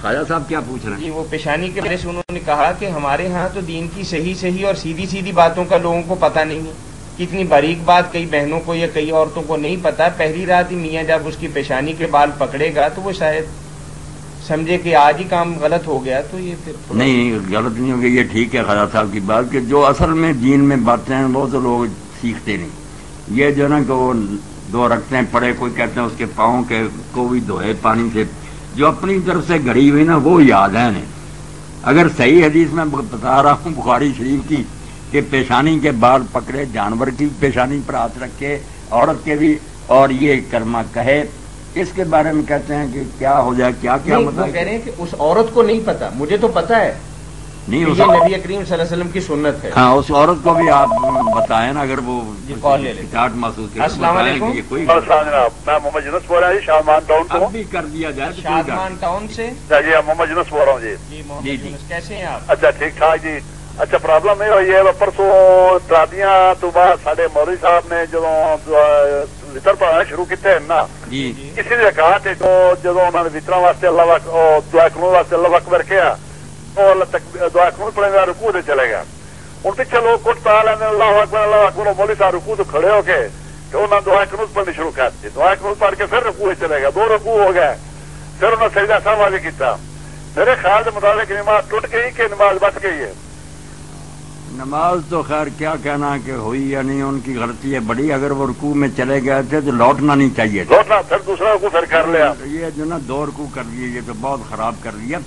خواجہ صاحب کیا پوچھ رہے ہیں؟ جی وہ پیشانی کے بارے سے انہوں نے کہا کہ ہمارے ہاں تو دین کی صحیح اور سیدھی سیدھی باتوں کا لوگوں کو پتہ نہیں ہے. کتنی باریک بات کئی بہنوں کو یا کئی عورتوں کو نہیں پتا. پہلی رات ہی میاں جب اس کی پیشانی کے بال پکڑے گا تو وہ شاید سمجھے کہ آج ہی کام غلط ہو گیا. تو یہ پھر نہیں غلط نہیں ہوگی، یہ ٹھیک ہے خواجہ صاحب کی بات کہ جو اصل میں دین میں باتیں ہیں وہ تو لوگ سیکھتے نہیں. یہ جو نا کہ وہ دو رکھتے ہیں پڑے، کوئی کہتے ہیں اس کے پاؤں کے کو بھی دھوئے پانی سے، جو اپنی طرف سے گھڑی ہوئی نا وہ یاد ہے نہیں. اگر صحیح حدیث میں بتا رہا ہوں بخاری شریف کی کہ پیشانی کے بال پکڑے، جانور کی پیشانی پر ہاتھ رکھے، عورت کے بھی، اور یہ کلمہ کہے، اس کے بارے میں کہتے ہیں کہ کیا ہو جائے، کیا مطلب کہہ رہے ہیں کہ اس عورت کو نہیں پتا، مجھے تو پتا ہے نہیں، یہ نبی کریم صلی اللہ علیہ وسلم کی سنت ہے. ہاں اس عورت کو بھی آپ بتائیں نا اگر وہ کال محسوس کرے. السلام علیکم. کوئی میں محمد یونس بول رہا ہوں شادمان ٹاؤن اب بھی کر دیا جائے. شادمان ٹاؤن سے جی محمد یونس بول رہا ہوں. جی محمد یونس کیسے ہیں آپ؟ اچھا ٹھیک ٹھاک جی. اچھا پرابلم یہ ہوئی ہے پرسوں ترادیاں تو بعد سارے مولوی صاحب نے جدو وطر پڑھانا شروع کیتے ہیں نا، کسی نے کہا کہ جدو انہوں نے وطر واسطے اللہ دعا قانون واسطے اللہ اکبر کیا دعا قانون پڑھیں گا رکوع دے چلے گا. ہوں پیچھے لوگ کچھ پا لینے اللہ اکبر مولوی صاحب رکوع تو کھڑے ہو کے انہوں نے دعا قانون پڑھنی شروع کر دی. دعا قانون پڑھ کے پھر رکوع چلے گا، 2 رکوع ہو گئے، پھر انہوں نے سجدہ سہو والی کیتا. میرے خیال کے مطابق نماز ٹوٹ گئی کہ نماز بچ گئی ہے؟ نماز تو خیر کیا کہنا کہ ہوئی یا نہیں، ان کی غلطی ہے بڑی. اگر وہ رکوع میں چلے گئے تھے تو لوٹنا نہیں چاہیے، لوٹنا پھر دوسرا رکوع پھر کر لیا. یہ جو نا 2 رکوع کر لیے، یہ تو بہت خراب کر لیا.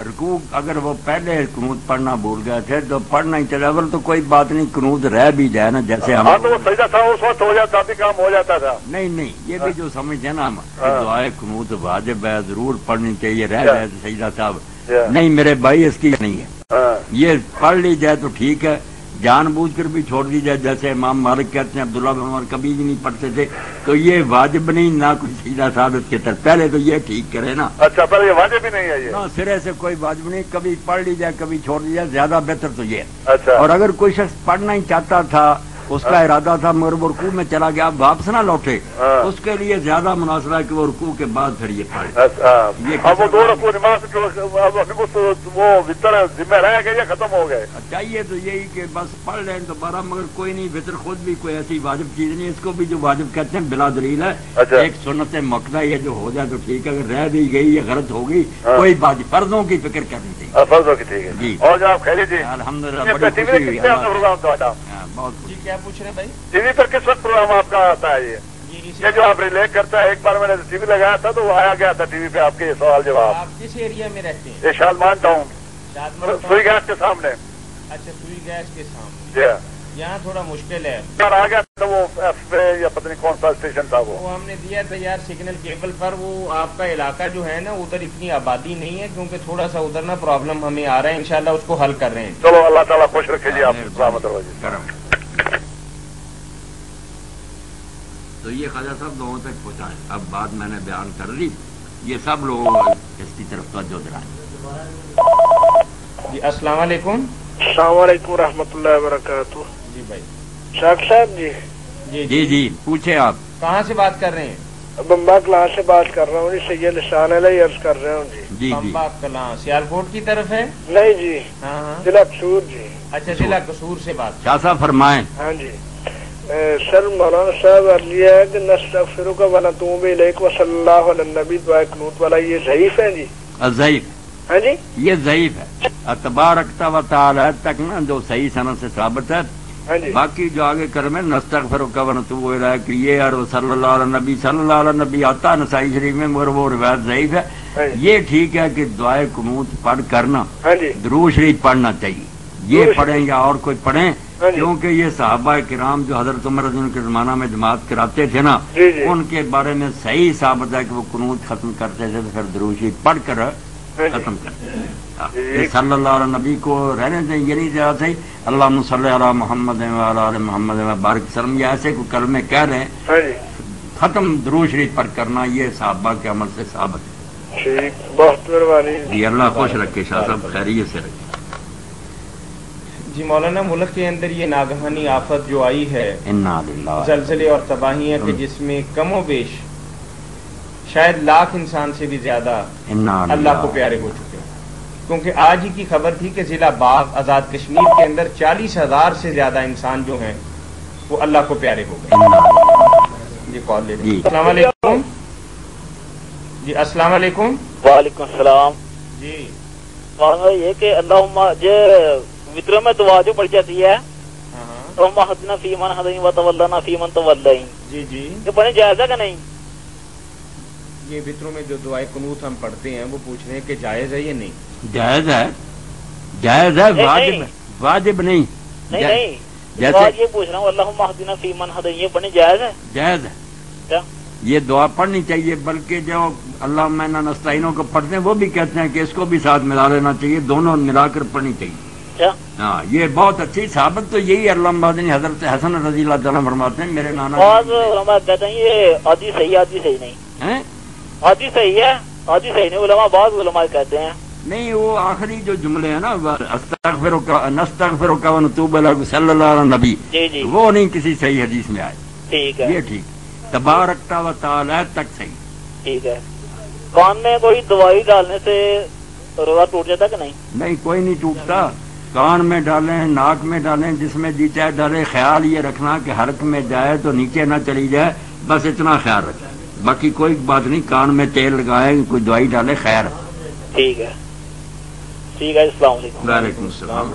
رکوع اگر وہ پہلے قنوت پڑھنا بھول گئے تھے تو پڑھنا ہی چلے. اگر تو کوئی بات نہیں، قنوت رہ بھی جائے نا جیسے ہم تو وہ سجدہ تھا اس وقت ہو جاتا بھی کام ہو جاتا تھا. نہیں یہ بھی جو سمجھتے ہیں نا ہم دعائے قنوت واجب ہے، ضرور پڑھنی چاہیے، رہ جائے تو سجدہ صاحب نہیں میرے بھائی اس کی نہیں ہے. یہ پڑھ لی جائے تو ٹھیک ہے، جان بوجھ کر بھی چھوڑ دی جائے جیسے امام مالک کہتے ہیں عبداللہ بن عمر کبھی بھی نہیں پڑھتے تھے تو یہ واجب نہیں، نہ کوئی سیدھا ثابت کی طرف. پہلے تو یہ ٹھیک کرے نا. اچھا پہلے یہ واجب بھی نہیں ہے، یہ سرے سے کوئی واجب نہیں، کبھی پڑھ لی جائے کبھی چھوڑ دی جائے، زیادہ بہتر تو یہ. اچھا. اور اگر کوئی شخص پڑھنا ہی چاہتا تھا، اس کا ارادہ تھا مگر وہ رکوع میں چلا گیا، واپس نہ لوٹے، اس کے لیے زیادہ مناسب ہے کہ وہ رکوع کے بعد پھر یہ پڑھے. اب وہ 2 رکوع نماز وہ وطر ذمہ رہ گئے یا ختم ہو گئے؟ چاہیے تو یہی کہ بس پڑھ لیں دوبارہ، مگر کوئی نہیں، وطر خود بھی کوئی ایسی واجب چیز نہیں، اس کو بھی جو واجب کہتے ہیں بلا دلیل ہے. ایک سنت موقع یہ جو ہو جائے تو ٹھیک ہے، اگر رہ بھی گئی یا غلط ہو گئی کوئی بات، فرضوں کی فکر کرنی چاہیے. فرضوں کی ٹھیک ہے جی. اور جو آپ خیریت جی الحمدللہ بہت جی کیا پوچھ رہے بھائی؟ ٹی وی پر کس وقت پروگرام آپ کا آتا ہے؟ یہ جو آپ ریلیٹ کرتا ہے، ایک بار میں نے ٹی وی لگایا تھا تو وہ آیا گیا تھا ٹی وی پہ آپ کے سوال جواب. آپ کس ایریا میں رہتے ہیں؟ یہ شادمان ٹاؤن، سوئی گیس کے سامنے. اچھا سوئی گیس کے سامنے. جی یہاں تھوڑا مشکل ہے. آ گیا تھا وہ یا پتہ نہیں کون سا اسٹیشن تھا وہ ہم نے دیا تھا یار سگنل کیبل پر. وہ آپ کا علاقہ جو ہے نا ادھر اتنی آبادی نہیں ہے، کیونکہ تھوڑا سا ادھر نا پرابلم ہمیں آ رہا ہے، انشاءاللہ اس کو حل کر رہے ہیں. چلو اللہ تعالیٰ خوش رکھے جی، آپ سلامت رہو جی. تو یہ خواجہ صاحب لوگوں تک پہنچائیں. اب بات میں نے بیان کر لی، یہ سب لوگ اس کی طرف توجہ دلائیں. جی السلام علیکم. السلام علیکم و رحمۃ اللہ وبرکاتہ. جی بھائی شاخ صاحب جی. جی پوچھیں آپ کہاں سے بات کر رہے ہیں؟ بمبا کلاں سے بات کر رہا ہوں جی، سید احسان علیہ عرض کر رہا ہوں جی. بمبا کلاں سیالکوٹ کی طرف ہے؟ نہیں جی، ہاں ضلع قصور جی. اچھا ضلع قصور سے بات. شاہ صاحب فرمائیں. ہاں جی سر مولانا صاحب عرضیہ ہے کہ نستغفرک و نتوب الیک و صلی اللہ علی النبی دعائے قنوت والا یہ ضعیف ہے جی؟ ضعیف. ہاں جی یہ ضعیف ہے. تبارک و تعالی تک نا جو صحیح سند سے ثابت ہے. ہاں جی باقی جو آگے کرم ہے نستغفرک و نتوب الیک یہ اور صلی اللہ علیہ نبی صلی اللہ علیہ نبی آتا نسائی شریف میں، مگر وہ روایت ضعیف ہے. یہ ٹھیک ہے کہ دعائے قنوت پڑھ کرنا درود شریف پڑھنا چاہیے، یہ پڑھیں یا اور کوئی پڑھیں، کیونکہ یہ صحابہ کرام جو حضرت عمر رضی اللہ عنہ کے زمانہ میں جماعت کراتے تھے نا، ان کے بارے میں صحیح ثابت ہے کہ وہ قنوت ختم کرتے تھے تو پھر درود شریف پڑھ کر ختم کرتے تھے. صلی اللہ علیہ نبی کو رہنے دیں، یہ نہیں زیادہ صحیح اللہم صلی علی محمد وعلی آل محمد وبارک وسلم، یہ ایسے کوئی کلمے کہہ رہے ہیں ختم درود شریف پڑھ کرنا، یہ صحابہ کے عمل سے ثابت ہے. ٹھیک، بہت مہربانی جی. اللہ خوش رکھے شاہ صاحب، خیریت سے رکھے. جی مولانا ملک کے اندر یہ ناگہانی آفت جو آئی ہے، انا للہ زلزلے اور تباہیاں کہ جس میں کم و بیش شاید لاکھ انسان سے بھی زیادہ اللہ کو پیارے ہو چکے ہیں، کیونکہ آج ہی کی خبر تھی کہ ضلع باغ آزاد کشمیر کے اندر 40,000 سے زیادہ انسان جو ہیں وہ اللہ کو پیارے ہو گئے۔ جی کال لے لیں۔ السلام علیکم۔ جی السلام علیکم۔ وعلیکم السلام۔ جی یہ کہ اللہم وطر میں دعا جو پڑھ جاتی ہے اللہم اہدنا فیمن ہدین وتولنا فیمن تولین، جی جی یہ پڑھنے جائز ہے کہ نہیں؟ یہ وطروں میں جو دعائے قنوت ہم پڑھتے ہیں وہ پوچھ رہے ہیں کہ جائز ہے یا نہیں؟ جائز ہے، جائز ہے، واجب نہیں۔ نہیں جیسے یہ پوچھ رہا ہوں اللہم اہدنا فیمن ہدین، یہ پڑھنے جائز ہے؟ جائز ہے، کیا یہ دعا پڑھنی چاہیے، بلکہ جو اللہم انا نستعینوں کو پڑھتے ہیں وہ بھی کہتے ہیں کہ اس کو بھی ساتھ ملا لینا چاہیے، دونوں ملا کر پڑھنی چاہیے۔ ہاں یہ بہت اچھی ثابت تو یہی اللہم اہدنی حضرت حسن رضی اللہ تعالیٰ فرماتے ہیں میرے نانا علماء کہتے ہیں یہ آدھی صحیح آدھی صحیح نہیں ہیں، آدھی صحیح ہے آدھی صحیح نہیں، علماء بعض علماء کہتے ہیں نہیں، وہ آخری جو جملے ہیں نا استغفرک نستغفرک ونتوب الیک صلی اللہ علیہ نبی، جی جی وہ نہیں کسی صحیح حدیث میں آئے، ٹھیک ہے، یہ ٹھیک، تبارکتا و تعالی تک صحیح۔ ٹھیک ہے۔ کان میں کوئی دوائی ڈالنے سے روزہ ٹوٹ جاتا کہ نہیں؟ نہیں کوئی نہیں ٹوٹتا، کان میں ڈالیں، ناک میں ڈالیں، جس میں جی چاہے ڈالے، خیال یہ رکھنا کہ حلق میں جائے تو نیچے نہ چلی جائے، بس اتنا خیال رکھیں، باقی کوئی بات نہیں، کان میں تیل لگائیں، کوئی دوائی ڈالے، خیر۔ ٹھیک ہے، ٹھیک ہے، السلام علیکم۔ وعلیکم السلام۔